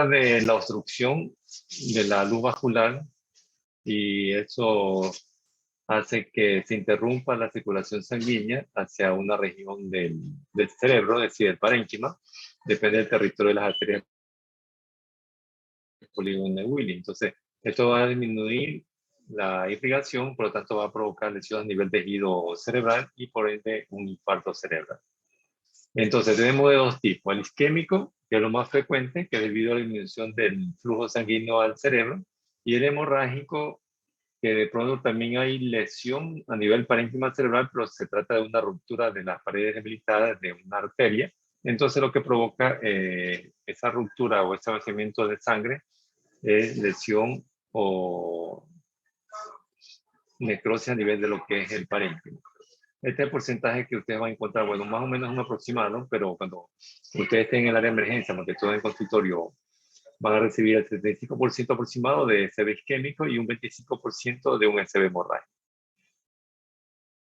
de la obstrucción de la luz vascular y eso hace que se interrumpa la circulación sanguínea hacia una región del cerebro, es decir, el parénquima, depende del territorio de las arterias del polígono de Willis. Entonces, esto va a disminuir la irrigación, por lo tanto va a provocar lesiones a nivel tejido cerebral y por ende un infarto cerebral. Entonces tenemos de dos tipos, el isquémico, que es lo más frecuente, que es debido a la disminución del flujo sanguíneo al cerebro, y el hemorrágico, que de pronto también hay lesión a nivel parénquima cerebral, pero se trata de una ruptura de las paredes debilitadas de una arteria. Entonces lo que provoca esa ruptura o ese vaciamiento de sangre es lesión o necrosis a nivel de lo que es el parénquima. Este es el porcentaje que ustedes van a encontrar, bueno, más o menos un aproximado, pero cuando ustedes estén en el área de emergencia, porque todo en consultorio, van a recibir el 75% aproximado de SB isquémico y un 25% de un SB hemorrágico.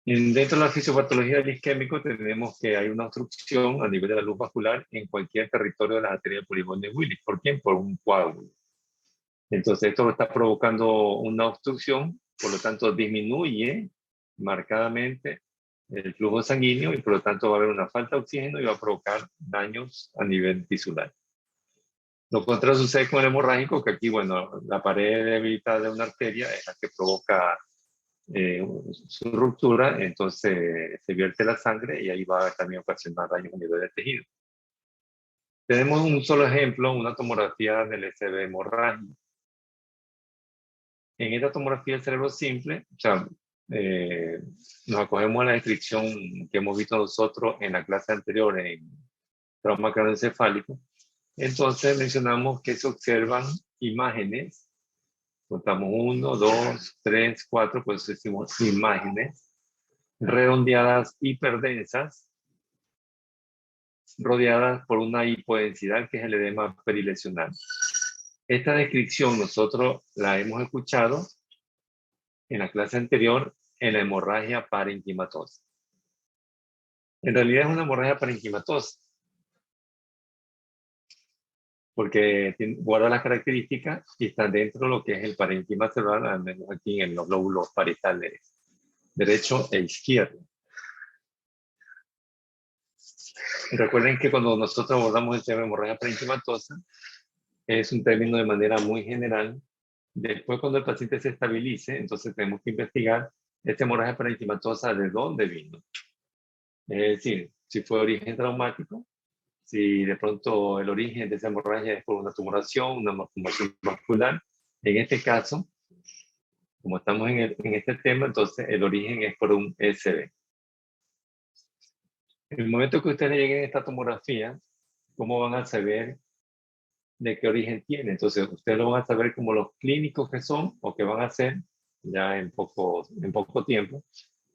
Dentro de la fisiopatología del isquémico tenemos que hay una obstrucción a nivel de la luz vascular en cualquier territorio de la arteria del polígono de Willis. ¿Por qué? Por un coágulo. Entonces esto está provocando una obstrucción, por lo tanto disminuye marcadamente el flujo sanguíneo y por lo tanto va a haber una falta de oxígeno y va a provocar daños a nivel tisular. Lo contrario sucede con el hemorrágico, que aquí, bueno, la pared debilitada de una arteria es la que provoca su ruptura, entonces se vierte la sangre y ahí va a también ocasionar daños a nivel del tejido. Tenemos un solo ejemplo, una tomografía del SB hemorrágico. En esta tomografía del cerebro simple, o sea, nos acogemos a la descripción que hemos visto nosotros en la clase anterior en trauma craneoencefálico. Entonces mencionamos que se observan imágenes, contamos 1, 2, 3, 4, pues decimos imágenes redondeadas hiperdensas, rodeadas por una hipodensidad que es el edema perilesional. Esta descripción nosotros la hemos escuchado en la clase anterior en la hemorragia parenquimatosa. En realidad es una hemorragia parenquimatosa porque guarda las características y está dentro de lo que es el parénquima cerebral, al menos aquí en los lóbulos parietales derecho e izquierdo. Recuerden que cuando nosotros abordamos el tema de hemorragia parenquimatosa, es un término de manera muy general. Después, cuando el paciente se estabilice, entonces tenemos que investigar esta hemorragia parenquimatosa de dónde vino. Es decir, si fue de origen traumático, si de pronto el origen de esa hemorragia es por una tumoración, una malformación vascular. En este caso, como estamos en este tema, entonces el origen es por un SB. En el momento que ustedes lleguen a esta tomografía, ¿cómo van a saber de qué origen tiene? Entonces, ustedes lo van a saber como los clínicos que son o que van a ser ya en poco tiempo.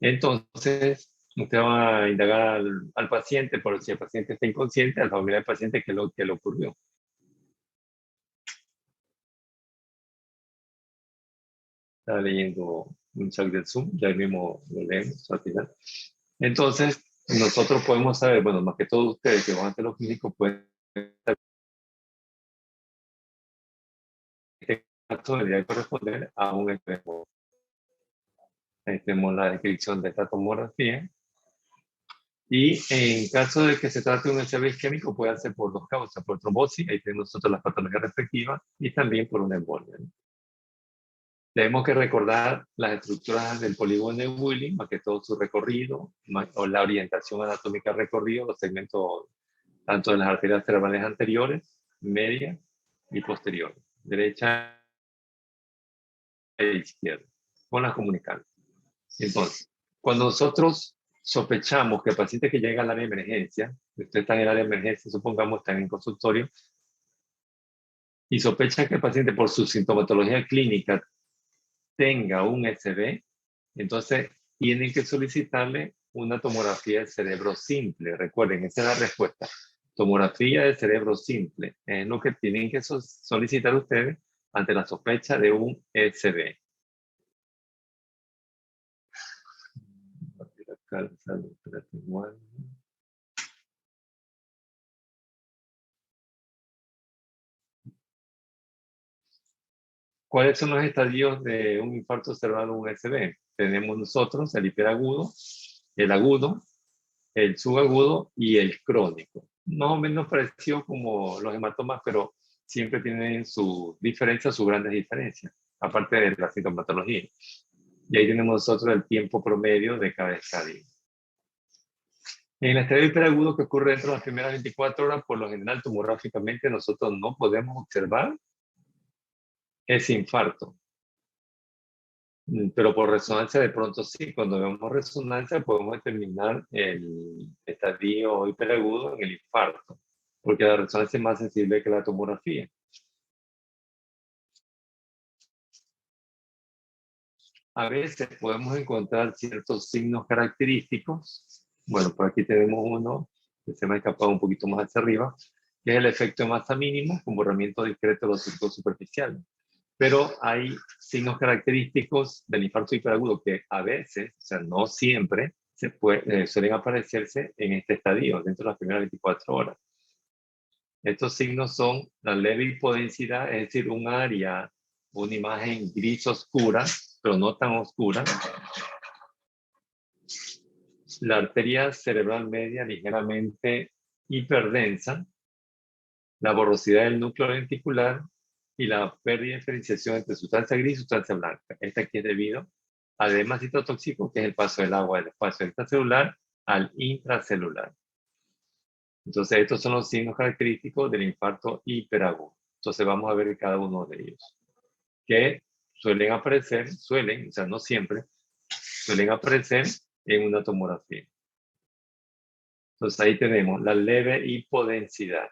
Entonces, usted va a indagar al paciente, por si el paciente está inconsciente, a la familia del paciente, qué es lo que le ocurrió. Está leyendo un chat del Zoom, ya mismo lo leemos al final. Entonces, nosotros podemos saber, bueno, más que todos ustedes que van a ser los clínicos, pueden saber qué caso debería corresponder a un espejo. Ahí tenemos la descripción de esta tomografía. Y en caso de que se trate de un SB isquémico, puede ser por dos causas, por trombosis, ahí tenemos nosotros las patologías respectivas, y también por una embolia. Tenemos que recordar las estructuras del polígono de Willis, más que todo su recorrido, o la orientación anatómica del recorrido, los segmentos tanto de las arterias cerebrales anteriores, medias y posteriores, derecha e izquierda, con las comunicantes. Entonces, cuando nosotros sospechamos que el paciente que llega al área de emergencia, usted está en el área de emergencia, supongamos está en el consultorio, y sospecha que el paciente por su sintomatología clínica tenga un SB, entonces tienen que solicitarle una tomografía del cerebro simple. Recuerden, esa es la respuesta. Tomografía del cerebro simple es lo que tienen que solicitar ustedes ante la sospecha de un SB. ¿Cuáles son los estadios de un infarto cerebral o un SB? Tenemos nosotros el hiperagudo, el agudo, el subagudo y el crónico. Más o menos parecido como los hematomas, pero siempre tienen su diferencia, sus grandes diferencias, aparte de la sintomatología. Y ahí tenemos nosotros el tiempo promedio de cada estadio. En el estadio hiperagudo que ocurre dentro de las primeras 24 horas, por lo general tomográficamente nosotros no podemos observar ese infarto. Pero por resonancia de pronto sí, cuando vemos resonancia podemos determinar el estadio hiperagudo en el infarto, porque la resonancia es más sensible que la tomografía. A veces podemos encontrar ciertos signos característicos. Bueno, por aquí tenemos uno que se me ha escapado un poquito más hacia arriba, que es el efecto de masa mínimo con borramiento discreto de los surcos superficiales. Pero hay signos característicos del infarto hiperagudo que a veces, o sea, no siempre, suelen aparecerse en este estadio, dentro de las primeras 24 horas. Estos signos son la leve hipodensidad, es decir, un área, una imagen gris oscura, pero no tan oscura. La arteria cerebral media ligeramente hiperdensa, la borrosidad del núcleo lenticular y la pérdida de diferenciación entre sustancia gris y sustancia blanca. Esta aquí es debido al edema citotóxico, que es el paso del agua del espacio extracelular al intracelular. Entonces, estos son los signos característicos del infarto hiperagudo. Entonces, vamos a ver cada uno de ellos, que suelen aparecer, o sea, no siempre, suelen aparecer en una tomografía. Entonces, ahí tenemos la leve hipodensidad.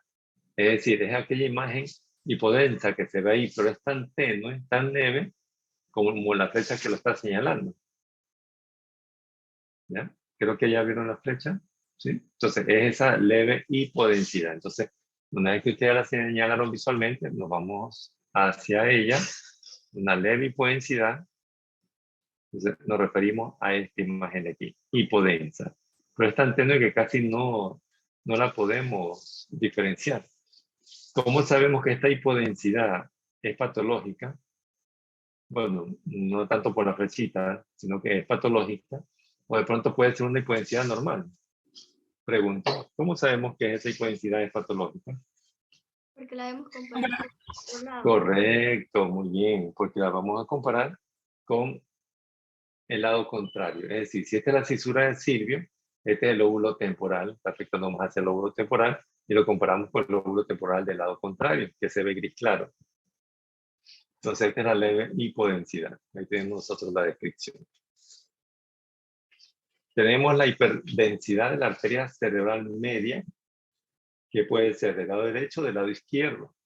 Es decir, es aquella imagen hipodensa que se ve ahí, pero es tan tenue, tan leve, como la flecha que lo está señalando. ¿Ya? Creo que ya vieron la flecha. ¿Sí? Entonces, es esa leve hipodensidad. Entonces, una vez que ustedes la señalaron visualmente, nos vamos hacia ella, una leve hipodensidad. Entonces, nos referimos a esta imagen de aquí, hipodensa. Pero es tan tenue que casi no la podemos diferenciar. ¿Cómo sabemos que esta hipodensidad es patológica? Bueno, no tanto por la flechita, sino que es patológica, o de pronto puede ser una hipodensidad normal. Pregunto, ¿cómo sabemos que esa hipodensidad es patológica? Porque la hemos comparado con otro lado. Correcto, muy bien, porque la vamos a comparar con el lado contrario. Es decir, si esta es la cisura del Silvio, este es el lóbulo temporal, está afectando más hacia el lóbulo temporal, y lo comparamos con el lóbulo temporal del lado contrario, que se ve gris claro. Entonces, esta es la leve hipodensidad. Ahí tenemos nosotros la descripción. Tenemos la hiperdensidad de la arteria cerebral media, que puede ser del lado derecho o del lado izquierdo,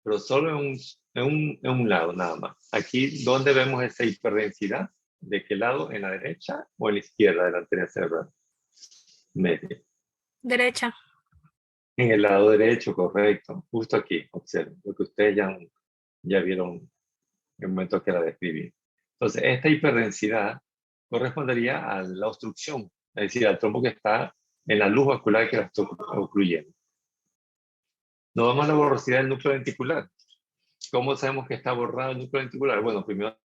pero solo en un lado nada más. Aquí, ¿dónde vemos esa hiperdensidad? ¿De qué lado? ¿En la derecha o en la izquierda de la arteria cerebral media? Derecha. En el lado derecho, correcto. Justo aquí, observen, lo que ustedes ya vieron en el momento que la describí. Entonces, esta hiperdensidad correspondería a la obstrucción, es decir, al trombo que está en la luz vascular que la está ocluyendo. Nos vamos a la borrosidad del núcleo lenticular. ¿Cómo sabemos que está borrado el núcleo lenticular? Bueno, primero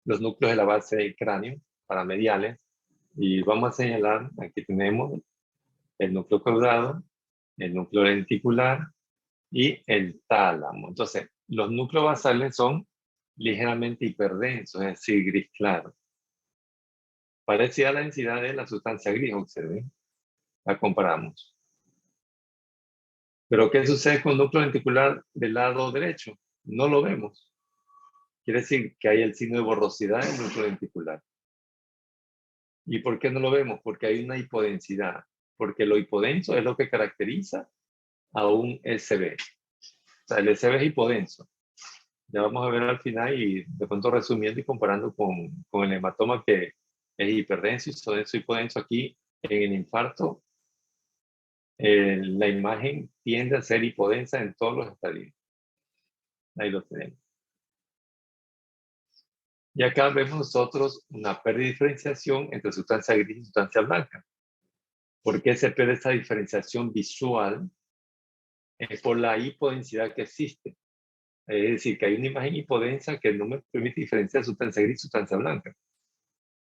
los núcleos de la base del cráneo, paramediales, y vamos a señalar, aquí tenemos el núcleo caudado, el núcleo lenticular y el tálamo. Entonces, los núcleos basales son ligeramente hiperdensos, es decir, gris claro. Parecida a la densidad de la sustancia gris, observen. La comparamos. Pero, ¿qué sucede con el núcleo lenticular del lado derecho? No lo vemos. Quiere decir que hay el signo de borrosidad en el núcleo lenticular. ¿Y por qué no lo vemos? Porque hay una hipodensidad. Porque lo hipodenso es lo que caracteriza a un SB. O sea, el SB es hipodenso. Ya vamos a ver al final y de pronto resumiendo y comparando con el hematoma que es hiperdenso y hipodenso aquí en el infarto. La imagen tiende a ser hipodensa en todos los estadios. Ahí lo tenemos. Y acá vemos nosotros una pérdida de diferenciación entre sustancia gris y sustancia blanca. ¿Por qué se pierde esa diferenciación visual es por la hipodensidad que existe. Es decir, que hay una imagen hipodensa que no me permite diferenciar sustancia gris y sustancia blanca.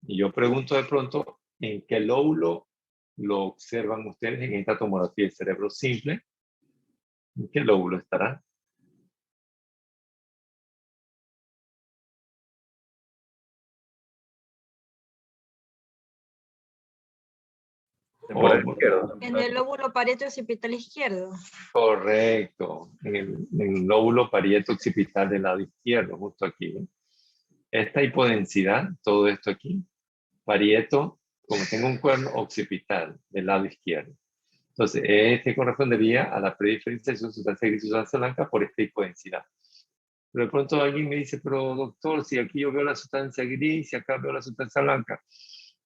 Y yo pregunto de pronto, ¿en qué lóbulo lo observan ustedes en esta tomografía del cerebro simple? ¿En qué lóbulo estará? Por el Oh, izquierdo. En el lóbulo parieto occipital izquierdo. correcto, en el lóbulo parieto occipital del lado izquierdo, justo aquí. ¿Ven? Esta hipodensidad, todo esto aquí, parieto, como tengo un cuerno occipital del lado izquierdo. Entonces, este correspondería a la prediferenciación sustancia gris y sustancia blanca por esta hipodensidad. Pero de pronto alguien me dice, pero doctor, si aquí yo veo la sustancia gris y acá veo la sustancia blanca.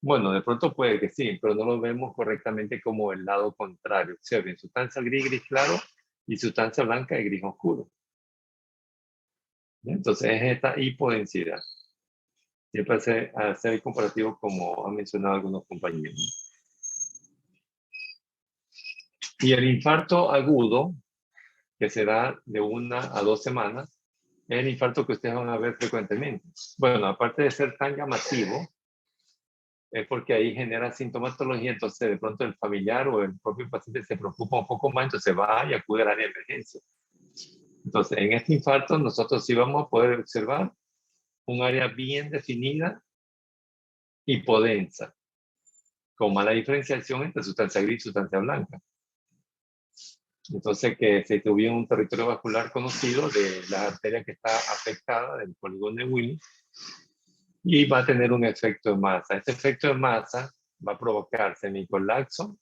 Bueno, de pronto puede que sí, pero no lo vemos correctamente como el lado contrario. Observen, sustancia gris, gris claro, y sustancia blanca y gris oscuro. Entonces es esta hipodensidad. Siempre hacer el comparativo como han mencionado algunos compañeros. Y el infarto agudo, que se da de 1 a 2 semanas, es el infarto que ustedes van a ver frecuentemente. Bueno, aparte de ser tan llamativo, es porque ahí genera sintomatología, entonces de pronto el familiar o el propio paciente se preocupa un poco más, entonces va y acude al área de emergencia. Entonces, en este infarto nosotros sí vamos a poder observar un área bien definida, hipodensa, con mala diferenciación entre sustancia gris y sustancia blanca. Entonces, que se tuviera un territorio vascular conocido de la arteria que está afectada, del polígono de Willis, y va a tener un efecto de masa. Este efecto de masa va a provocar semicolapso,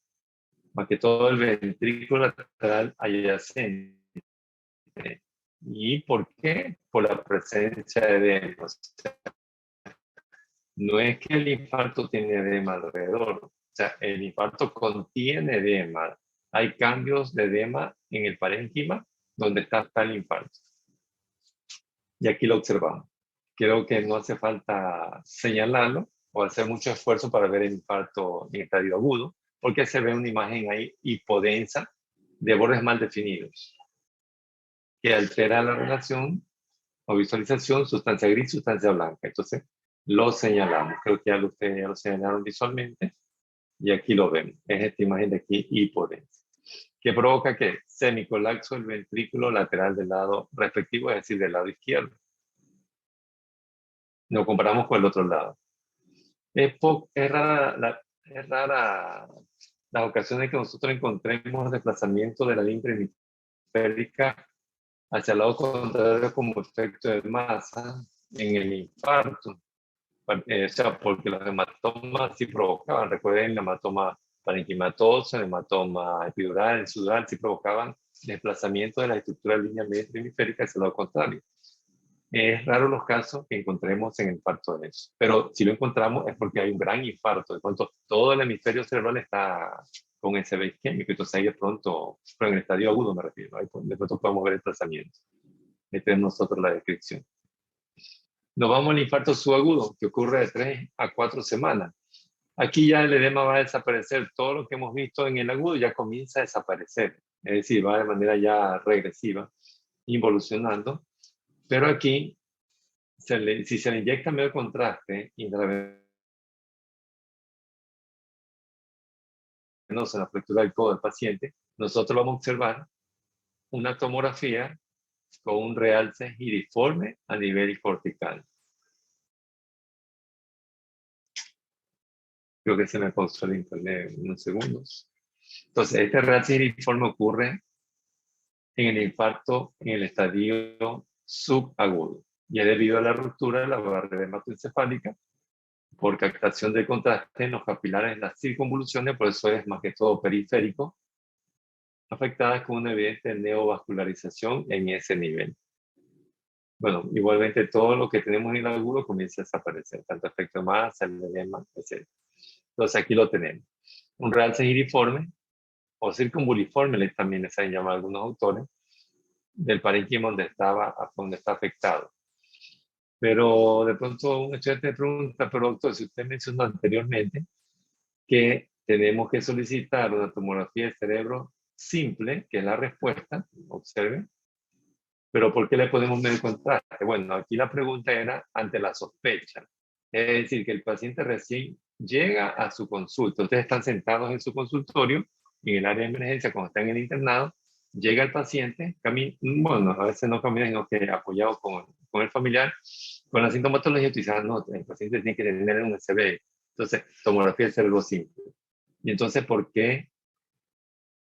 más que todo el ventrículo lateral adyacente. ¿Y por qué? Por la presencia de edema. O sea, no es que el infarto tiene edema alrededor, o sea, el infarto contiene edema. Hay cambios de edema en el parénquima donde está el infarto. Y aquí lo observamos. Creo que no hace falta señalarlo o hacer mucho esfuerzo para ver el infarto en estadio agudo, porque se ve una imagen ahí hipodensa de bordes mal definidos, que altera la relación o visualización sustancia gris, sustancia blanca. Entonces, lo señalamos. Creo que ustedes ya lo señalaron visualmente y aquí lo vemos. Es esta imagen de aquí hipodensa, que provoca que semicolapso del ventrículo lateral del lado respectivo, es decir, del lado izquierdo. Lo comparamos con el otro lado. Es rara las ocasiones que nosotros encontremos desplazamiento de la línea hemisférica hacia el lado contrario como efecto de masa en el infarto. O sea, porque los hematomas sí provocaban, recuerden el hematoma parenquimatoso, el hematoma epidural, el sudural, sí provocaban desplazamiento de la estructura de línea hemisférica hacia el lado contrario. Es raro los casos que encontremos en el infarto de eso, pero si lo encontramos es porque hay un gran infarto, de pronto todo el hemisferio cerebral está con ese isquémico, entonces ahí de pronto, pero en el estadio agudo me refiero, ahí de pronto podemos ver el trazamiento. Ahí tenemos nosotros la descripción. Nos vamos al infarto subagudo, que ocurre de 3 a 4 semanas. Aquí ya el edema va a desaparecer, todo lo que hemos visto en el agudo ya comienza a desaparecer, es decir, va de manera ya regresiva, involucionando. Pero aquí, si se le inyecta medio contraste intravenoso en la fractura del codo del paciente, nosotros vamos a observar una tomografía con un realce giriforme a nivel cortical. Creo que se me pausó el internet unos segundos. Entonces, este realce giriforme ocurre en el infarto en el estadio subagudo y es debido a la ruptura de la barrera hematoencefálica por captación de contraste en los capilares de las circunvoluciones, por eso es más que todo periférico, afectadas con una evidente neovascularización en ese nivel. Bueno, igualmente todo lo que tenemos en el agudo comienza a desaparecer, tanto efecto de masa, el edema, etc. Entonces aquí lo tenemos. Un realce giriforme o circunvuliforme, también les han llamado algunos autores, del parénquima donde está afectado. Pero de pronto un estudiante me pregunta, pero doctor, si usted mencionó anteriormente que tenemos que solicitar una tomografía de cerebro simple, que es la respuesta, observen. Pero ¿por qué le ponemos medio contraste? Bueno, aquí la pregunta era ante la sospecha. Es decir, que el paciente recién llega a su consulta. Ustedes están sentados en su consultorio, en el área de emergencia, cuando están en el internado, llega el paciente, bueno, a veces no camina, sino que apoyado con el familiar, con la sintomatología, utilizando, no, el paciente tiene que tener un SB. Entonces, tomografía del cerebro simple. Y entonces, ¿por qué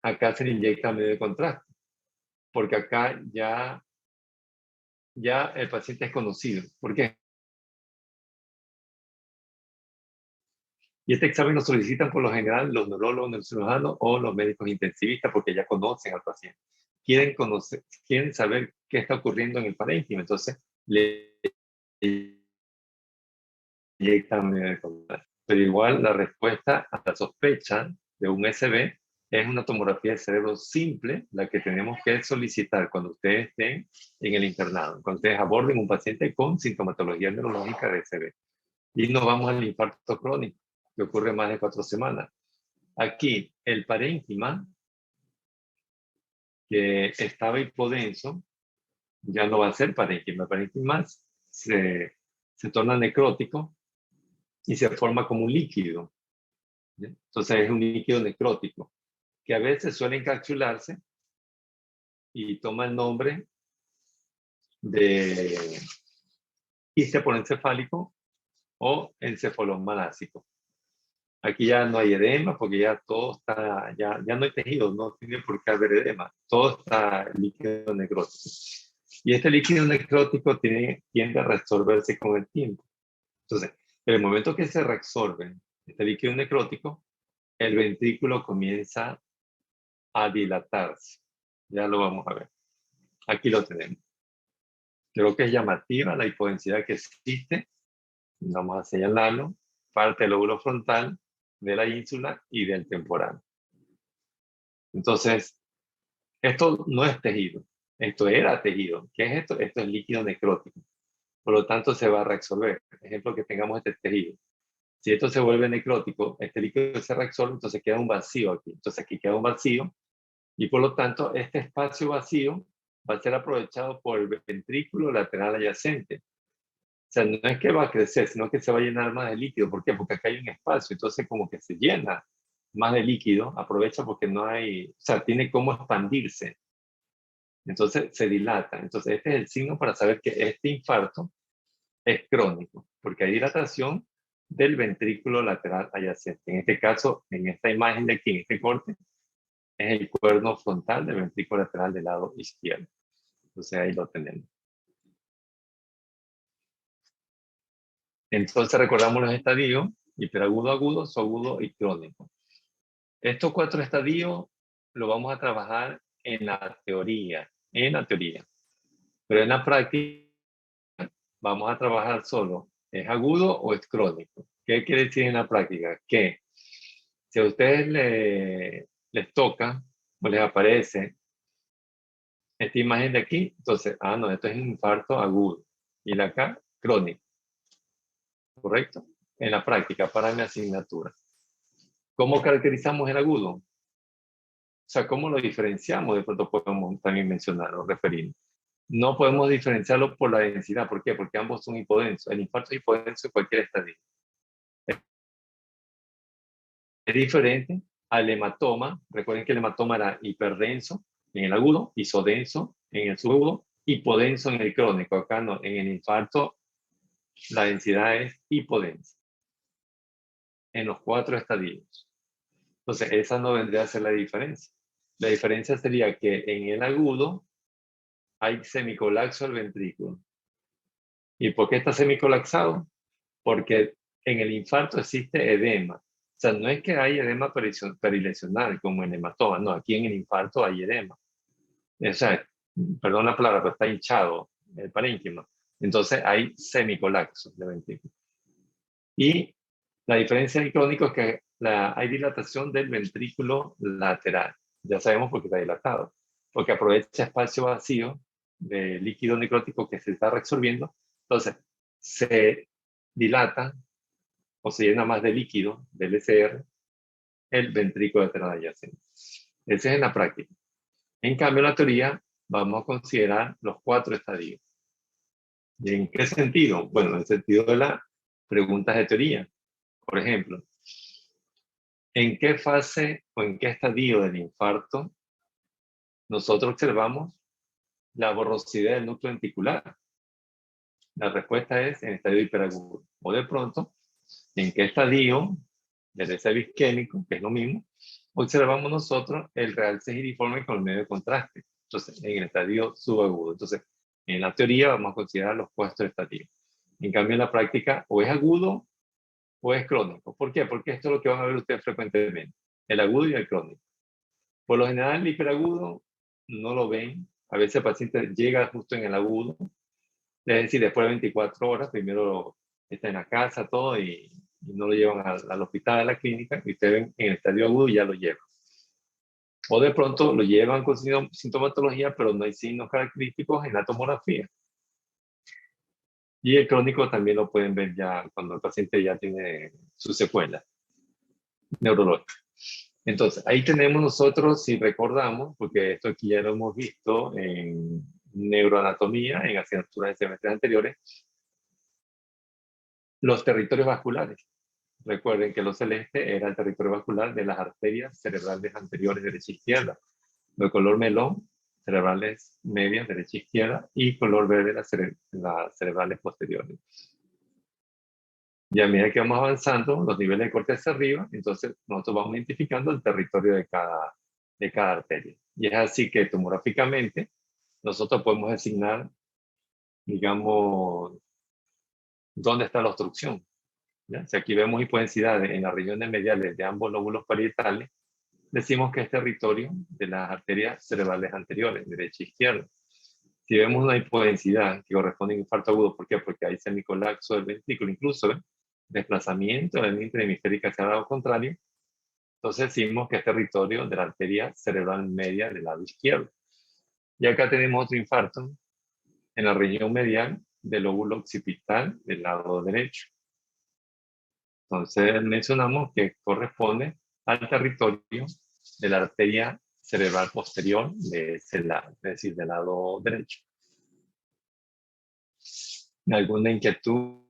acá se le inyecta medio de contraste? Porque acá ya el paciente es conocido. ¿Por qué? Y este examen lo solicitan por lo general los neurólogos, neurocirujanos o los médicos intensivistas porque ya conocen al paciente. Quieren saber qué está ocurriendo en el parénquima. Entonces, le inyectan medio de contraste. Pero igual la respuesta a la sospecha de un SB es una tomografía de cerebro simple, la que tenemos que solicitar cuando ustedes estén en el internado, cuando ustedes aborden un paciente con sintomatología neurológica de SB. Y nos vamos al infarto crónico, que ocurre más de 4 semanas. Aquí, el parénquima, que estaba hipodenso, ya no va a ser parénquima. El parénquima se torna necrótico y se forma como un líquido. ¿Sí? Entonces es un líquido necrótico, que a veces suele encapsularse y toma el nombre de histepoencefálico o encefalomalásico. Aquí ya no hay edema porque ya todo está, ya no hay tejido, no tiene por qué haber edema, todo está líquido necrótico. Y este líquido necrótico tiende a resolverse con el tiempo. Entonces, en el momento que se reabsorbe este líquido necrótico, el ventrículo comienza a dilatarse. Ya lo vamos a ver. Aquí lo tenemos. Creo que es llamativa la hipodensidad que existe. Vamos a señalarlo. Parte del lóbulo frontal, de la ínsula y del temporal. Entonces, esto no es tejido. Esto era tejido. ¿Qué es esto? Esto es líquido necrótico. Por lo tanto, se va a reabsorber. Ejemplo, que tengamos este tejido. Si esto se vuelve necrótico, este líquido se reabsorbe, entonces queda un vacío aquí. Entonces aquí queda un vacío y por lo tanto este espacio vacío va a ser aprovechado por el ventrículo lateral adyacente. O sea, no es que va a crecer, sino que se va a llenar más de líquido. ¿Por qué? Porque acá hay un espacio, entonces como que se llena más de líquido, aprovecha porque no hay, o sea, tiene cómo expandirse. Entonces se dilata. Entonces este es el signo para saber que este infarto es crónico, porque hay dilatación del ventrículo lateral adyacente. En este caso, en esta imagen de aquí, en este corte, es el cuerno frontal del ventrículo lateral del lado izquierdo. Entonces ahí lo tenemos. Entonces recordamos los estadios: hiperagudo, agudo, subagudo y crónico. Estos 4 estadios lo vamos a trabajar en la teoría, pero en la práctica vamos a trabajar solo, ¿es agudo o es crónico? ¿Qué quiere decir en la práctica? Que si a ustedes les toca o les aparece esta imagen de aquí, entonces, no, esto es un infarto agudo. Y la acá, crónico. ¿Correcto? En la práctica, para mi asignatura. ¿Cómo caracterizamos el agudo? O sea, ¿cómo lo diferenciamos? De pronto podemos también mencionarlo, referirnos. No podemos diferenciarlo por la densidad. ¿Por qué? Porque ambos son hipodensos. El infarto es hipodenso en cualquier estadio. Es diferente al hematoma. Recuerden que el hematoma era hiperdenso en el agudo, isodenso en el subagudo, hipodenso en el crónico. Acá no, en el infarto la densidad es hipodensa en los 4 estadios. Entonces, esa no vendría a ser la diferencia. La diferencia sería que en el agudo hay semicolapso del ventrículo. ¿Y por qué está semicolapsado? Porque en el infarto existe edema. O sea, no es que hay edema perilesional como en el hematoma, no, aquí en el infarto hay edema. O sea, perdón la palabra, pero está hinchado el parénquima. Entonces hay semicolapso del ventrículo. Y la diferencia en crónico es que hay dilatación del ventrículo lateral. Ya sabemos por qué está dilatado. Porque aprovecha espacio vacío de líquido necrótico que se está reabsorbiendo. Entonces, se dilata o se llena más de líquido del SR el ventrículo lateral adyacente. Ese es en la práctica. En cambio, en la teoría vamos a considerar los 4 estadios. ¿Y en qué sentido? Bueno, en el sentido de las preguntas de teoría. Por ejemplo, ¿en qué fase o en qué estadio del infarto nosotros observamos la borrosidad del núcleo lenticular? La respuesta es en estadio hiperagudo. O de pronto, ¿en qué estadio del deseo isquémico, que es lo mismo, observamos nosotros el realce giriforme con el medio de contraste? Entonces, en el estadio subagudo. Entonces, en la teoría vamos a considerar los 4 estadios. En cambio, en la práctica, o es agudo o es crónico. ¿Por qué? Porque esto es lo que van a ver ustedes frecuentemente. El agudo y el crónico. Por lo general, el hiperagudo no lo ven. A veces el paciente llega justo en el agudo. Es decir, después de 24 horas, primero está en la casa, todo, y no lo llevan al hospital, a la clínica, y ustedes ven en el estadio agudo y ya lo llevan. O de pronto lo llevan con sintomatología, pero no hay signos característicos en la tomografía. Y el crónico también lo pueden ver ya cuando el paciente ya tiene su secuela neurológica. Entonces, ahí tenemos nosotros, si recordamos, porque esto aquí ya lo hemos visto en neuroanatomía, en asignaturas de semestres anteriores, los territorios vasculares. Recuerden que lo celeste era el territorio vascular de las arterias cerebrales anteriores derecha e izquierda. De color melón, cerebrales medias derecha e izquierda, y color verde las cerebrales posteriores. Y a medida que vamos avanzando, los niveles de corte hacia arriba, entonces nosotros vamos identificando el territorio de cada arteria. Y es así que tomográficamente nosotros podemos designar, digamos, dónde está la obstrucción. ¿Ya? Si aquí vemos hipodensidad en las regiones mediales de ambos lóbulos parietales, decimos que es territorio de las arterias cerebrales anteriores, derecha e izquierda. Si vemos una hipodensidad que corresponde a un infarto agudo, ¿por qué? Porque hay semicolapso del ventrículo, incluso desplazamiento de la línea hemisférica hacia el lado contrario, entonces decimos que es territorio de la arteria cerebral media del lado izquierdo. Y acá tenemos otro infarto en la región medial del lóbulo occipital del lado derecho. Entonces mencionamos que corresponde al territorio de la arteria cerebral posterior de ese lado, es decir, del lado derecho. ¿Alguna inquietud,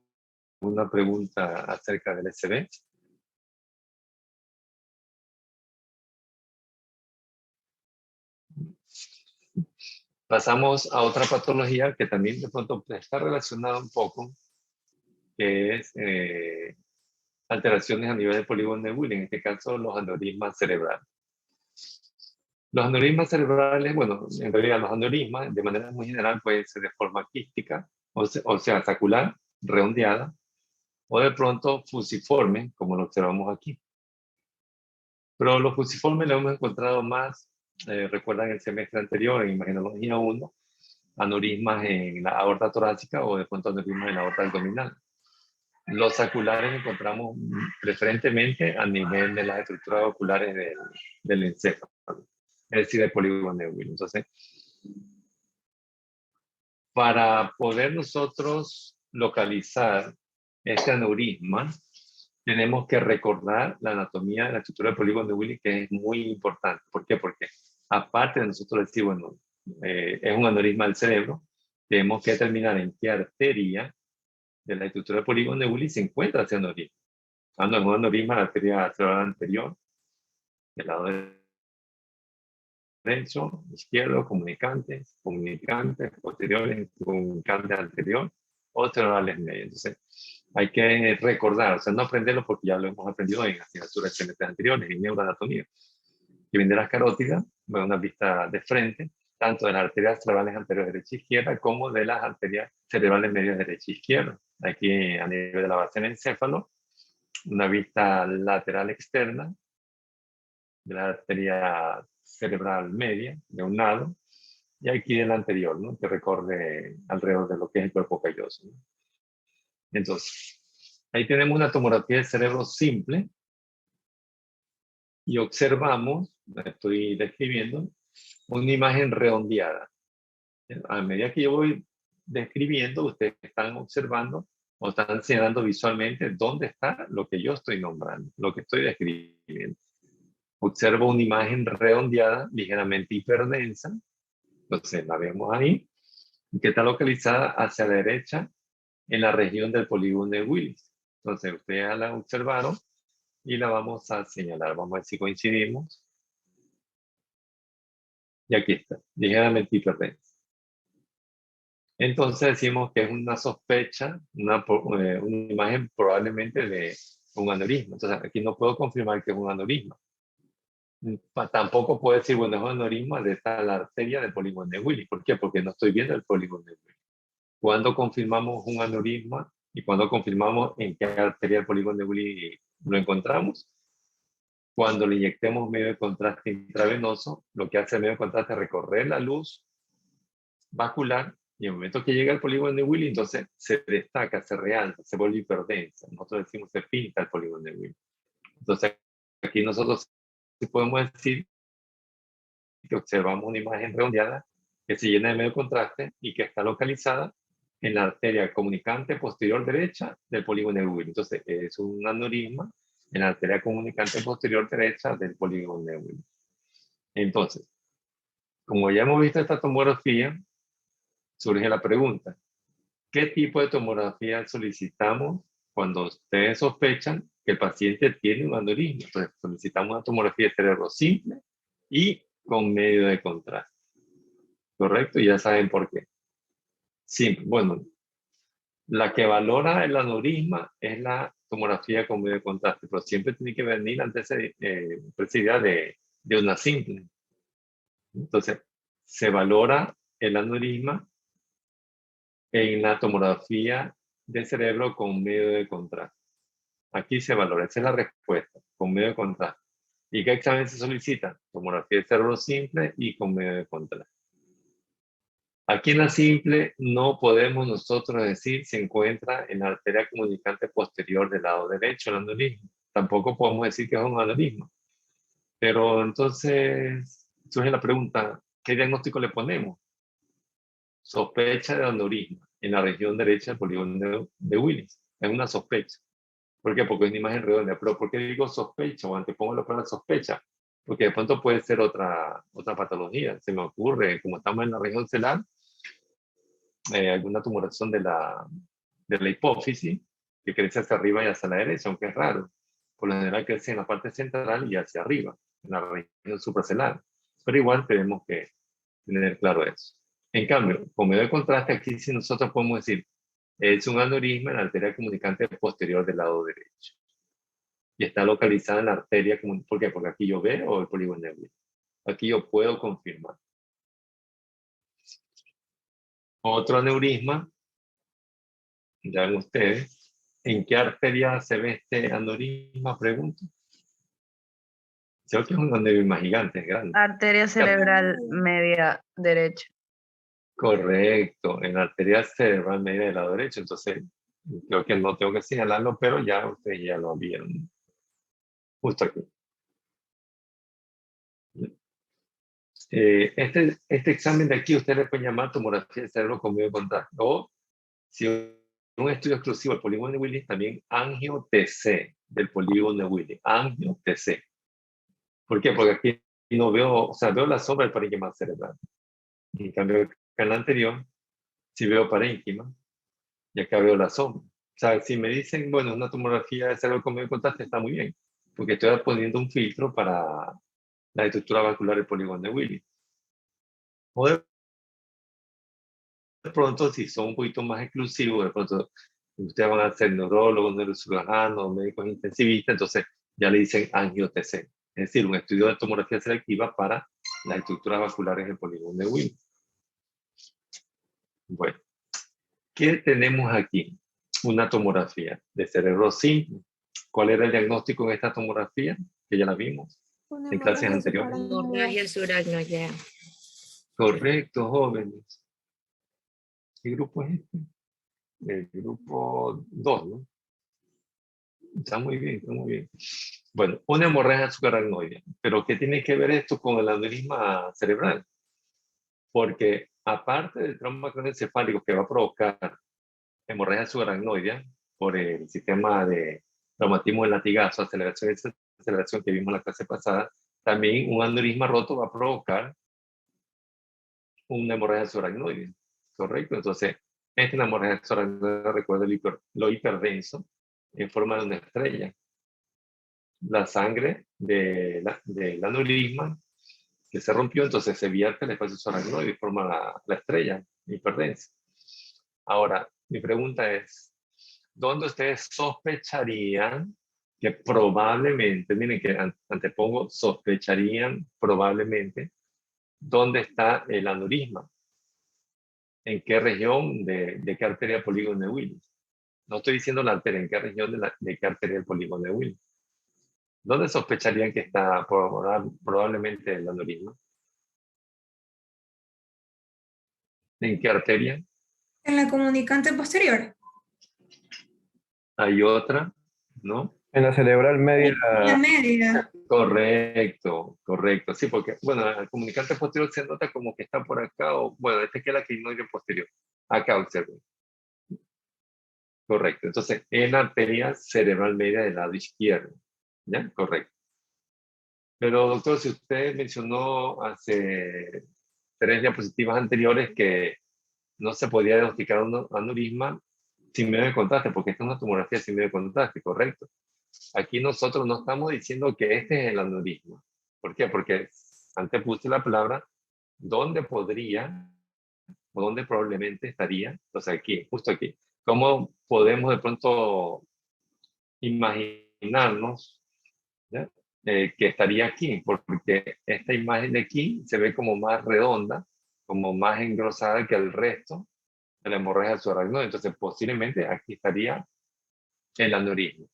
una pregunta acerca del SB? Pasamos a otra patología que también de pronto está relacionada un poco, que es alteraciones a nivel de polígono de Wille, en este caso los aneurismas cerebrales. Los aneurismas cerebrales, bueno, en realidad los aneurismas de manera muy general pueden ser de forma quística, o sea, sacular, redondeada, o de pronto fusiforme, como lo observamos aquí. Pero los fusiformes lo hemos encontrado más, recuerdan el semestre anterior en Imagenología 1, aneurismas en la aorta torácica o de pronto aneurismas en la aorta abdominal. Los saculares encontramos preferentemente a nivel de las estructuras oculares del encéfalo, es decir, del polígono de Wille. Entonces, para poder nosotros localizar este aneurisma, tenemos que recordar la anatomía de la estructura del polígono de Wille, que es muy importante. ¿Por qué? Porque aparte de nosotros decir, bueno, es un aneurisma del cerebro, tenemos que determinar en qué arteria de la estructura del polígono de Wille se encuentra ese aneurisma. Cuando es un aneurisma de la arteria cerebral anterior, del lado derecho, izquierdo, comunicantes, posteriores, comunicantes anterior, o cerebrales medios. Entonces, hay que recordar, o sea, no aprenderlo porque ya lo hemos aprendido en asignaturas de semestres anteriores, en neuroanatomía, que viene de las carótidas, una vista de frente, tanto de las arterias cerebrales anteriores derecha e izquierda, como de las arterias cerebrales medias derecha e izquierda. Aquí a nivel de la base del encéfalo, una vista lateral externa de la arteria cerebral media, de un lado, y aquí el anterior, ¿no? Que recorre alrededor de lo que es el cuerpo calloso, ¿no? Entonces, ahí tenemos una tomografía del cerebro simple y observamos, la estoy describiendo, una imagen redondeada. A medida que yo voy describiendo, ustedes están observando o están señalando visualmente dónde está lo que yo estoy nombrando, lo que estoy describiendo. observo una imagen redondeada, ligeramente hiperdensa. Entonces la vemos ahí, que está localizada hacia la derecha en la región del polígono de Willis. Entonces ustedes ya la observaron y la vamos a señalar. Vamos a ver si coincidimos. Y aquí está, ligeramente hiperdensa. Entonces decimos que es una sospecha, una imagen probablemente de un aneurisma. Entonces aquí no puedo confirmar que es un aneurisma. Tampoco puedo decir, bueno, es un aneurisma de tal arteria del polígono de Willis. ¿Por qué? Porque no estoy viendo el polígono de Willis. ¿Cuándo confirmamos un aneurisma y cuándo confirmamos en qué arteria del polígono de Willis lo encontramos? Cuando le inyectemos medio de contraste intravenoso, lo que hace el medio de contraste es recorrer la luz vascular y en el momento que llega al polígono de Willis, entonces se destaca, se realza, se vuelve hiperdensa. Nosotros decimos se pinta el polígono de Willis. Entonces aquí nosotros sí podemos decir que observamos una imagen redondeada que se llena de medio contraste y que está localizada en la arteria comunicante posterior derecha del polígono de Willis. Entonces, es un aneurisma en la arteria comunicante posterior derecha del polígono de Willis. Entonces, como ya hemos visto esta tomografía, surge la pregunta, ¿qué tipo de tomografía solicitamos cuando ustedes sospechan que el paciente tiene un aneurisma? Entonces, solicitamos una tomografía de cerebro simple y con medio de contraste. ¿Correcto? Ya saben por qué. Simple. Bueno, la que valora el aneurisma es la tomografía con medio de contraste, pero siempre tiene que venir antes precedida de una simple. Entonces, se valora el aneurisma en la tomografía de cerebro con medio de contraste. Aquí se valora, esa es la respuesta, con medio de contraste. ¿Y qué examen se solicita? Tomografía de cerebro simple y con medio de contraste. Aquí en la simple no podemos nosotros decir si se encuentra en la arteria comunicante posterior del lado derecho el aneurisma. Tampoco podemos decir que es un aneurisma. Pero entonces surge la pregunta, ¿qué diagnóstico le ponemos? Sospecha de aneurisma en la región derecha del polígono de Willis. Es una sospecha. ¿Por qué? Porque es una imagen redonda. Pero ¿por qué digo sospecha o antepongo la palabra sospecha? Porque de pronto puede ser otra patología. Se me ocurre, como estamos en la región celular, alguna tumoración de la hipófisis que crece hacia arriba y hacia la derecha, aunque es raro. Por lo general crece en la parte central y hacia arriba, en la región supracelular. Pero igual tenemos que tener claro eso. En cambio, con medio de contraste, aquí sí nosotros podemos decir, es un aneurisma en la arteria comunicante posterior del lado derecho. Y está localizada en la arteria, ¿por qué? Porque aquí yo veo el polígono de Willis. Aquí yo puedo confirmar. Otro aneurisma, ya ven ustedes, ¿en qué arteria se ve este aneurisma? Pregunto. Creo que es un aneurisma gigante, es grande. Arteria cerebral media derecha. Correcto, en la arteria cerebral media del lado derecho. Entonces, creo que no tengo que señalarlo, pero ya ustedes ya lo vieron. Justo aquí. Este examen de aquí ustedes le pueden llamar tomografía de cerebro con medio de contraste. O, si un estudio exclusivo del polígono de Willis, también angio-TC del polígono de Willis. Angio-TC. ¿Por qué? Porque aquí no veo, o sea, veo la sombra del parénquima cerebral. En cambio, en la anterior, sí veo parénquima y acá veo la sombra. O sea, si me dicen, bueno, una tomografía de cerebro con medio de contraste está muy bien, porque estoy poniendo un filtro para la estructura vascular del polígono de Willis. O de pronto, si son un poquito más exclusivos, de pronto ustedes van a ser neurólogos, neurocirujanos, médicos intensivistas, entonces ya le dicen angio-TC, es decir, un estudio de tomografía selectiva para las estructuras vasculares del polígono de Willis. Bueno, ¿qué tenemos aquí? Una tomografía de cerebro simple. ¿Cuál era el diagnóstico en esta tomografía? Que ya la vimos en clases anteriores. Hemorragia subaracnoidea. Correcto, jóvenes. ¿Qué grupo es este? El grupo 2, ¿no? Está muy bien, está muy bien. Bueno, una hemorragia subaracnoidea. ¿Pero qué tiene que ver esto con el aneurisma cerebral? Porque aparte del trauma craneoencefálico que va a provocar hemorragia subaracnoidea por el sistema de traumatismo del latigazo, aceleración que vimos en la clase pasada, también un aneurisma roto va a provocar una hemorragia subaracnoide, ¿correcto? Entonces, esta hemorragia subaracnoide recuerda lo hiperdenso en forma de una estrella. La sangre del aneurisma que se rompió, entonces se vierte el espacio subaracnoide y forma la estrella hiperdensa. Ahora, mi pregunta es, ¿dónde ustedes sospecharían que probablemente, miren que antepongo, sospecharían probablemente, dónde está el aneurisma? ¿En qué región de qué arteria polígono de Willis? No estoy diciendo la arteria, ¿en qué región de qué arteria del polígono de Willis? ¿Dónde sospecharían que está probablemente el aneurisma? ¿En qué arteria? En la comunicante posterior. Hay otra, ¿no? En la cerebral media. La media. Correcto, correcto. Sí, porque, bueno, el comunicante posterior se nota como que está por acá, o, bueno, este que es la clinoide posterior. Acá observen. Correcto. Entonces, en la arteria cerebral media del lado izquierdo. ¿Ya? Correcto. Pero, doctor, si usted mencionó hace 3 diapositivas anteriores que no se podía diagnosticar un aneurisma sin medio de contraste, porque esta es una tomografía sin medio de contraste, correcto. Aquí nosotros no estamos diciendo que este es el aneurisma. ¿Por qué? Porque antes puse la palabra ¿dónde podría o dónde probablemente estaría? Entonces aquí, justo aquí. ¿Cómo podemos de pronto imaginarnos, ¿ya? Que estaría aquí? Porque esta imagen de aquí se ve como más redonda, como más engrosada que el resto de la hemorragia subaracnoide. Entonces posiblemente aquí estaría el aneurisma,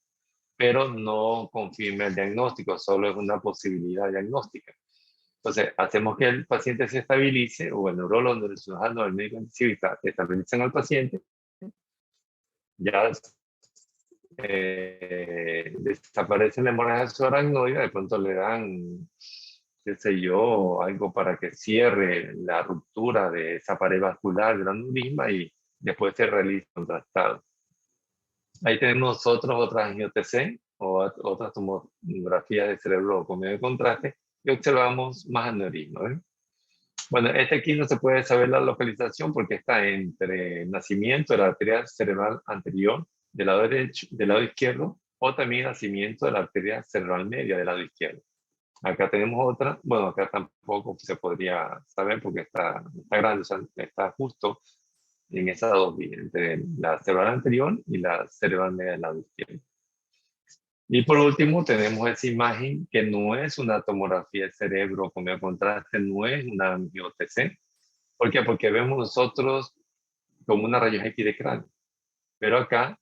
pero no confirma el diagnóstico, solo es una posibilidad diagnóstica. Entonces, hacemos que el paciente se estabilice, o el neurólogo, el cirujano, el médico intensivista estabilizan al paciente, ya desaparece la hemorragia subaracnoide, de pronto le dan, qué sé yo, algo para que cierre la ruptura de esa pared vascular del aneurisma y después se realiza contrastado. Ahí tenemos nosotros otras angiotc o otras tomografías de cerebro con medio de contraste y observamos más aneurisma. ¿Ven? Bueno, este aquí no se puede saber la localización porque está entre el nacimiento de la arteria cerebral anterior del lado derecho, del lado izquierdo, o también nacimiento de la arteria cerebral media del lado izquierdo. Acá tenemos otra, bueno, acá tampoco se podría saber porque está grande, o sea, está justo en esas dos vías, entre la cerebral anterior y la cerebral media del lado izquierdo. Y por último tenemos esa imagen que no es una tomografía del cerebro con medio contraste, no es una angiotc. ¿Por qué? Porque vemos nosotros como una rayos X de cráneo. Pero acá,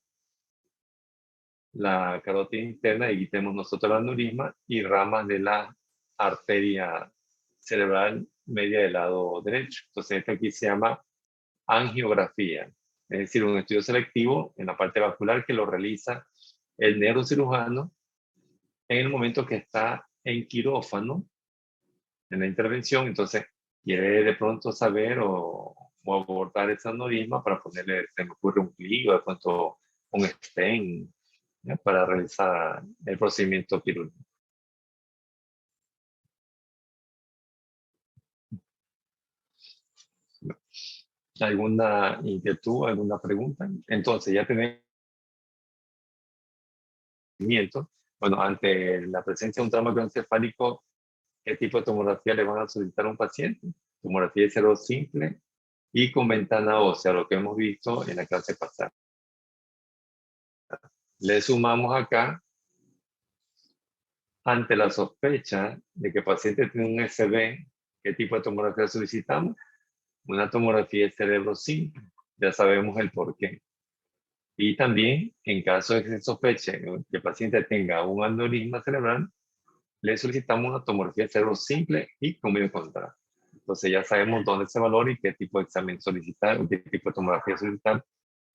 la carótida interna, y tenemos nosotros el aneurisma y ramas de la arteria cerebral media del lado derecho. Entonces esto aquí se llama angiografía, es decir, un estudio selectivo en la parte vascular que lo realiza el neurocirujano en el momento que está en quirófano, en la intervención. Entonces quiere de pronto saber o abordar ese aneurisma para ponerle, se me ocurre un clic o de pronto un stent, ¿ya? Para realizar el procedimiento quirúrgico. ¿Alguna inquietud, alguna pregunta? Entonces ya tenemos bueno, ante la presencia de un trauma craneoencefálico, ¿qué tipo de tomografía le van a solicitar a un paciente? Tomografía de cerebro simple y con ventana ósea, lo que hemos visto en la clase pasada. Le sumamos acá, ante la sospecha de que el paciente tiene un SB, ¿qué tipo de tomografía solicitamos? Una tomografía de cerebro simple. Ya sabemos el por qué. Y también, en caso de que se sospeche que el paciente tenga un aneurisma cerebral, le solicitamos una tomografía de cerebro simple y con medio contraste. Entonces ya sabemos dónde se valora y qué tipo de examen solicitar o qué tipo de tomografía solicitar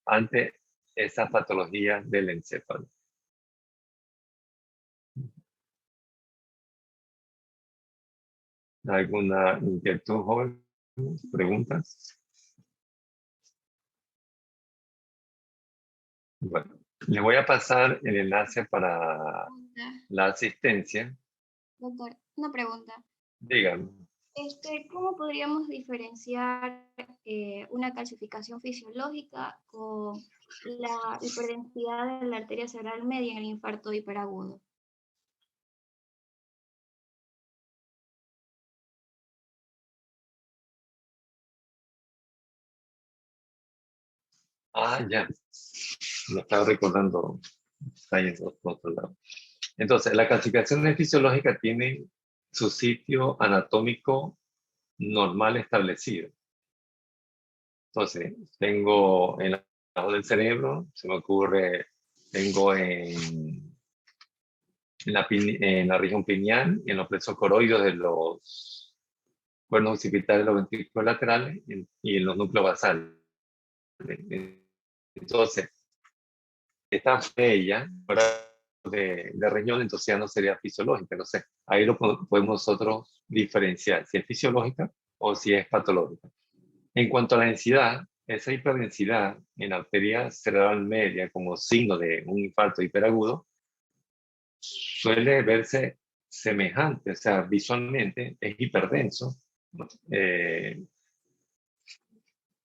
ante esa patología del encéfalo. ¿Alguna inquietud, joven? ¿Preguntas? Bueno, le voy a pasar el enlace para Pregunta, la asistencia. doctor, Una pregunta. Dígame. ¿Cómo podríamos diferenciar una calcificación fisiológica con la hiperdensidad de la arteria cerebral media en el infarto hiperagudo? Ah, ya. Lo estaba recordando. Está ahí en otro lado. Entonces, la clasificación fisiológica tiene su sitio anatómico normal establecido. Entonces, tengo en el lado del cerebro, se me ocurre, tengo en la región pineal, en los plexos coroides de los cuernos occipitales de los ventrículos laterales y en los núcleos basales. Entonces, esta ella, fuera de región, entonces ya no sería fisiológica. No sé, ahí lo podemos nosotros diferenciar si es fisiológica o si es patológica. En cuanto a la densidad, esa hiperdensidad en la arteria cerebral media como signo de un infarto hiperagudo suele verse semejante, o sea, visualmente es hiperdenso. eh,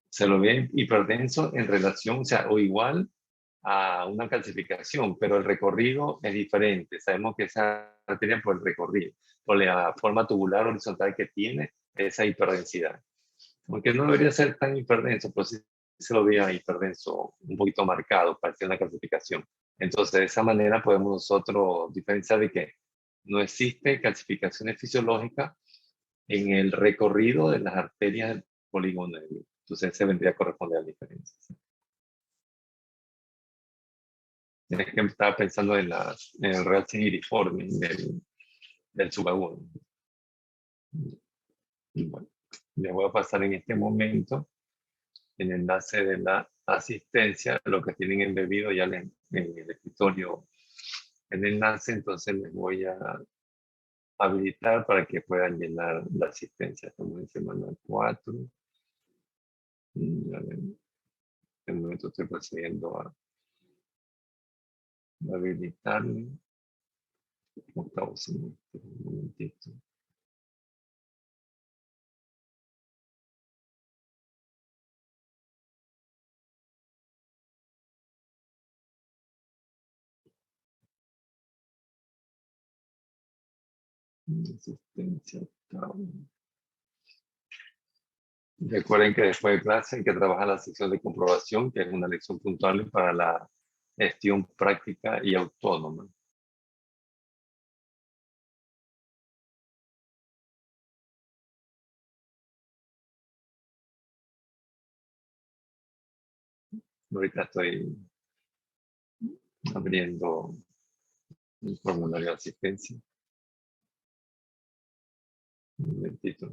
Se lo ve hiperdenso en relación, o sea, o igual a una calcificación, pero el recorrido es diferente. Sabemos que esa arteria por el recorrido, por la forma tubular horizontal que tiene, esa hiperdensidad. Aunque no debería ser tan hiperdenso, pero sí se lo veía hiperdenso un poquito marcado para hacer una calcificación. Entonces, de esa manera podemos nosotros diferenciar de que no existe calcificaciones fisiológicas en el recorrido de las arterias del polígono negro. Entonces, ese vendría a corresponder a la diferencia. Es que estaba pensando en el real iriforme del subagudo. Y bueno, les voy a pasar en este momento el enlace de la asistencia, lo que tienen embebido ya en el escritorio el enlace, entonces les voy a habilitar para que puedan llenar la asistencia. Estamos en semana 4. En este momento estoy procediendo a habilitarme. Octavo semestre, un momentito. Asistencia octavo. Recuerden que después de clase hay que trabajar la sección de comprobación, que es una lección puntual para la gestión práctica y autónoma. Ahorita estoy abriendo el formulario de asistencia. Un momentito.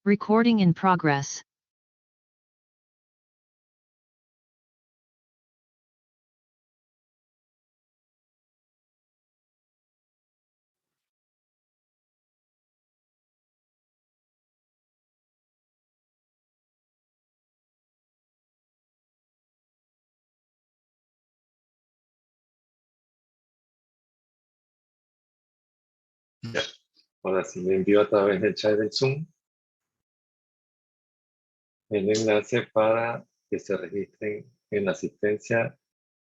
Recording in progress. Ya. Ahora sí, le envío a través del chat del Zoom el enlace para que se registren en la asistencia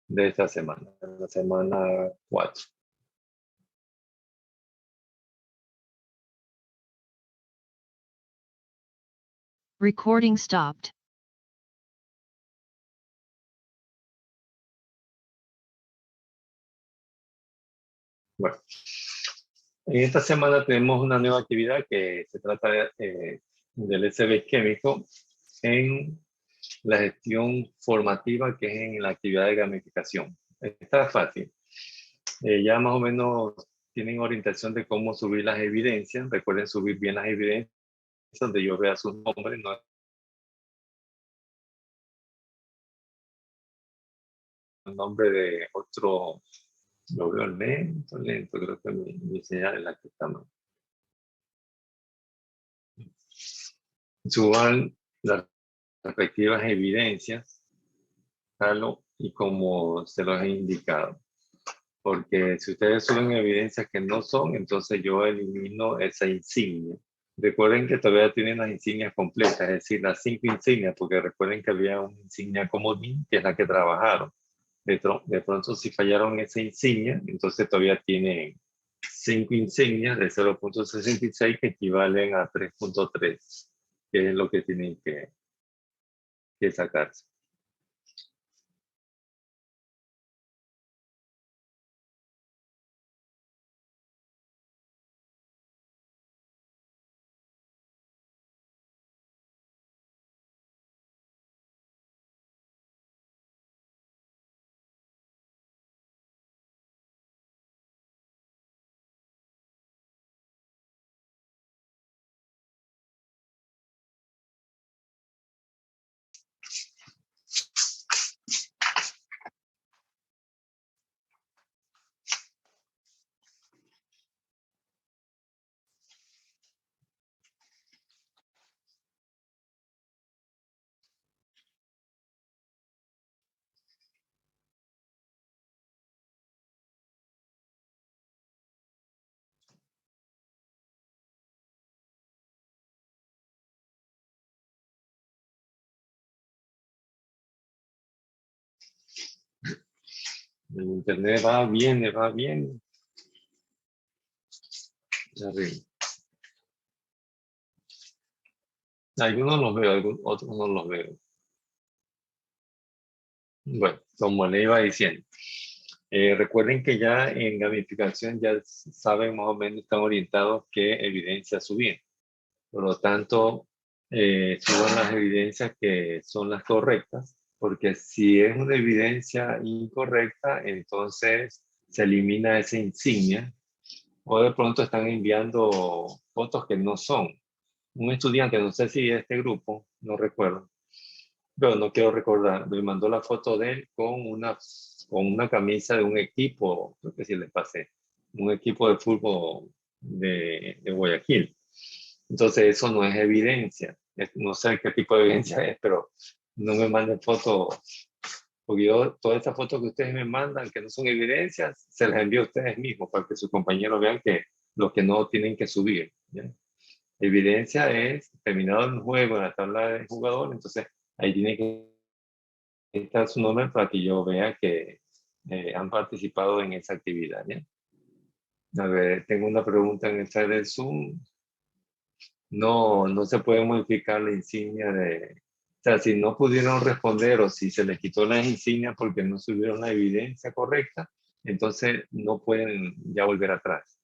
de esta semana, la semana 4. Recording stopped. Bueno, en esta semana tenemos una nueva actividad que se trata del SB químico en la gestión formativa, que es en la actividad de gamificación. Está fácil. Ya más o menos tienen orientación de cómo subir las evidencias. Recuerden subir bien las evidencias donde yo vea sus nombres, no el nombre de otro. Lo veo lento, creo que mi señal es la que está mal. Suban las respectivas evidencias, tal y como se los he indicado. Porque si ustedes suben evidencias que no son, entonces yo elimino esa insignia. Recuerden que todavía tienen las insignias completas, es decir, las 5 insignias, porque recuerden que había una insignia comodín, que es la que trabajaron. De pronto, si fallaron esa insignia, entonces todavía tienen 5 insignias de 0.66 que equivalen a 3.3, que es lo que tienen que sacarse. El internet va, viene, va, viene. Arriba. Algunos los veo, otros no los veo. Bueno, como le iba diciendo, recuerden que ya en gamificación ya saben más o menos, están orientados qué evidencia subir. Por lo tanto, suban las evidencias que son las correctas, porque si es una evidencia incorrecta, entonces se elimina esa insignia, o de pronto están enviando fotos que no son. Un estudiante, no sé si de este grupo, no recuerdo, pero no quiero recordar, me mandó la foto de él con una camisa de un equipo, creo que sí les pasé, un equipo de fútbol de Guayaquil. Entonces eso no es evidencia, no sé qué tipo de evidencia es, pero no me manden fotos, porque yo todas estas fotos que ustedes me mandan, que no son evidencias, se las envío a ustedes mismos para que sus compañeros vean que lo que no tienen que subir. ¿Ya? Evidencia es terminado el juego en la tabla de jugador, entonces ahí tiene que estar su nombre para que yo vea que han participado en esa actividad. ¿Ya? A ver, tengo una pregunta en el chat del Zoom. No se puede modificar la insignia de... O sea, si no pudieron responder o si se les quitó las insignias porque no subieron la evidencia correcta, entonces no pueden ya volver atrás.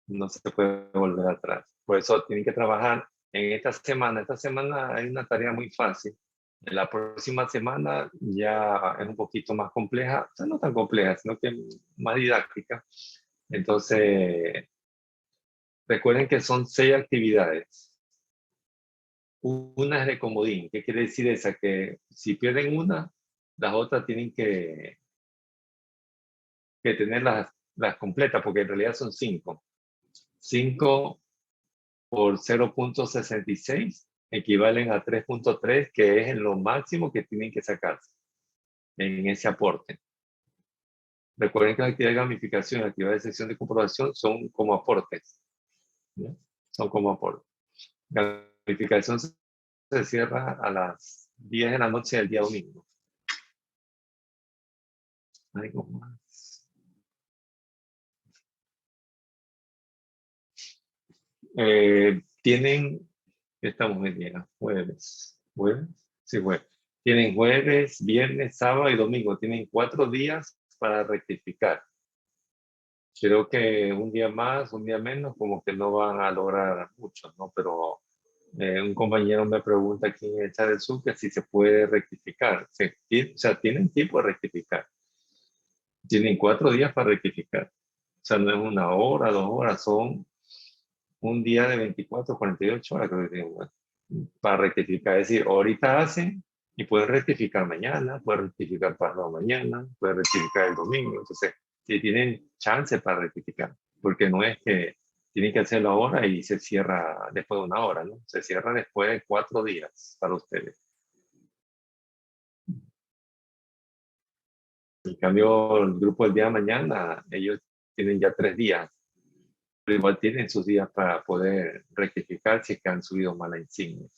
No se puede volver atrás. Por eso tienen que trabajar en esta semana. Esta semana hay una tarea muy fácil. En la próxima semana ya es un poquito más compleja, o sea, no tan compleja, sino que más didáctica. Entonces, recuerden que son 6 actividades. Una es de comodín. ¿Qué quiere decir esa? Que si pierden una, las otras tienen que tener las completas, porque en realidad son 5. 5 por 0.66 equivalen a 3.3, que es lo máximo que tienen que sacarse en ese aporte. Recuerden que la actividad de gamificación y la actividad de sección de comprobación son como aportes. ¿Ya? Son como aportes. Gamificación se cierra a las 10 de la noche del día domingo. Algo más. Tienen, estamos en día, jueves. ¿Jueves? Sí, jueves. Tienen jueves, viernes, sábado y domingo. Tienen 4 días para rectificar. Creo que un día más, un día menos, como que no van a lograr mucho, ¿no? Pero un compañero me pregunta aquí en el chat del Zoom que si se puede rectificar. O sea, tienen tiempo de rectificar. Tienen 4 días para rectificar. O sea, no es 1 hora, 2 horas, son un día de 24, 48 horas creo que tienen para rectificar. Es decir, ahorita hacen y pueden rectificar mañana, pueden rectificar pasado mañana, pueden rectificar el domingo. Entonces, si tienen chance para rectificar, porque no es que tienen que hacerlo ahora y se cierra después de 1 hora, ¿no? Se cierra después de 4 días para ustedes. En cambio, el grupo del día de mañana, ellos tienen ya 3 días, pero igual tienen sus días para poder rectificar si es que han subido mala insignia.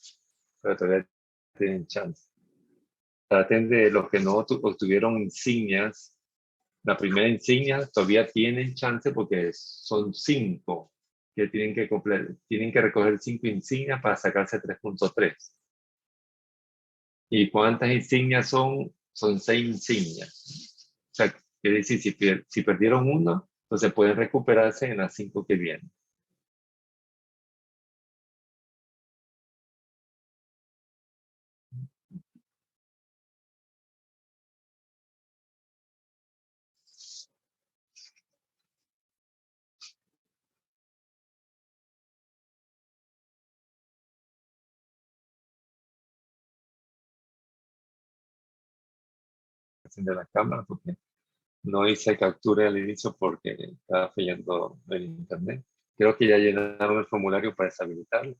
Pero todavía tienen chance. Traten de los que no obtuvieron insignias, la primera insignia todavía tienen chance porque son 5 que tienen que recoger 5 insignias para sacarse 3.3. ¿Y cuántas insignias son? Son 6 insignias. O sea, quiere decir, si perdieron 1, entonces pueden recuperarse en las 5 que vienen. De la cámara porque no hice captura al inicio porque estaba fallando el internet. Creo que ya llenaron el formulario para deshabilitarlo.